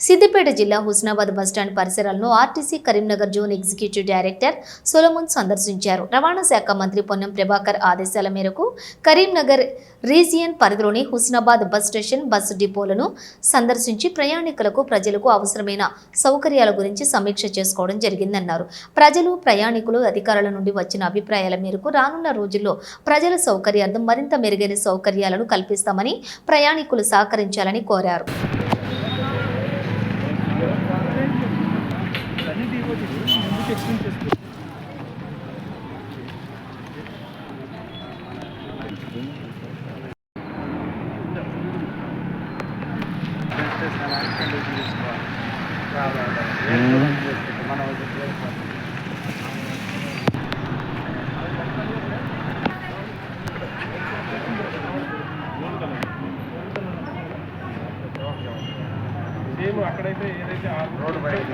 సిద్దిపేట జిల్లా హుస్నాబాద్ బస్టాండ్ పరిసరాలను RTC Karimnagar zone executive director Solomon సందర్శించారు. రవాణా శాఖ మంత్రి పొన్నం ప్రభాకర్ ఆదేశాల మేరకు కరీంనగర్ రీజియన్ పరిధిలోని హుస్నాబాద్ బస్ స్టేషన్, బస్సు డిపోలను సందర్శించి ప్రయాణికులకు, ప్రజలకు అవసరమైన సౌకర్యాల గురించి సమీక్ష చేసుకోవడం జరిగిందన్నారు. ప్రజలు, ప్రయాణికులు, అధికారుల నుండి వచ్చిన అభిప్రాయాల మేరకు రానున్న రోజుల్లో ప్రజల సౌకర్యార్థం మరింత మెరుగైన సౌకర్యాలను కల్పిస్తామని, ప్రయాణికులు సహకరించాలని కోరారు. అక్కడైతే ఏదైతే రోడ్ బయట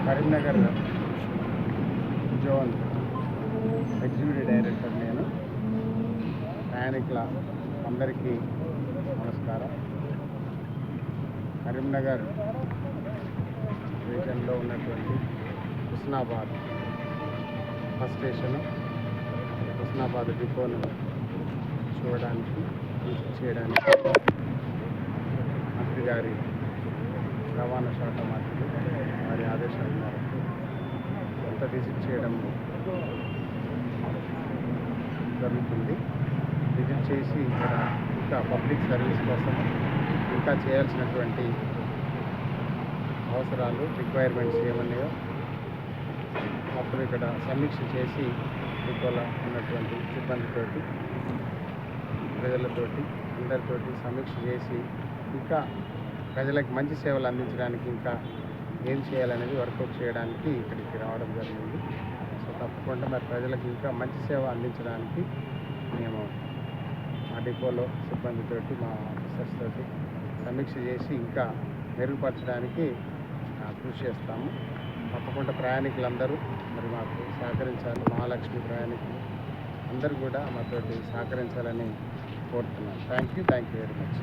కరీంనగర్ జోన్ ఎగ్జిక్యూటివ్ డైరెక్టర్ నేను. ప్రయాణికుల అందరికీ నమస్కారం. కరీంనగర్ రీజన్లో ఉన్నటువంటి హుస్నాబాద్ బస్ స్టేషను, హుస్నాబాద్ డిపోను చూడడానికి, విజిట్ చేయడానికి మంత్రి గారి, రవాణా శాఖ మంత్రి వారి ఆదేశాల మేరకు కొంత విజిట్ చేయడం జరుగుతుంది. విజిట్ చేసి ఇక్కడ ఇంకా పబ్లిక్ సర్వీస్ కోసం ఇంకా చేయాల్సినటువంటి అవసరాలు, రిక్వైర్మెంట్స్ ఏమన్నాయో అప్పుడు ఇక్కడ సమీక్ష చేసి డిపోలో ఉన్నటువంటి సిబ్బందితోటి, ప్రజలతోటి, అందరితోటి సమీక్ష చేసి ఇంకా ప్రజలకు మంచి సేవలు అందించడానికి ఇంకా ఏం చేయాలనేది వర్కౌట్ చేయడానికి ఇక్కడికి రావడం జరిగింది. సో తప్పకుండా మరి ప్రజలకు ఇంకా మంచి సేవ అందించడానికి మేము మా డిపోలో సిబ్బందితోటి, మా ఆఫీసర్స్ తోటి సమీక్ష చేసి ఇంకా మెరుగుపరచడానికి కృషి చేస్తాము. తప్పకుండా ప్రయాణికులందరూ మరి మాకు సహకరించాలి. మహాలక్ష్మి ప్రయాణికులు అందరూ కూడా మాతోటి సహకరించాలని కోరుతున్నాను. Thank you very much.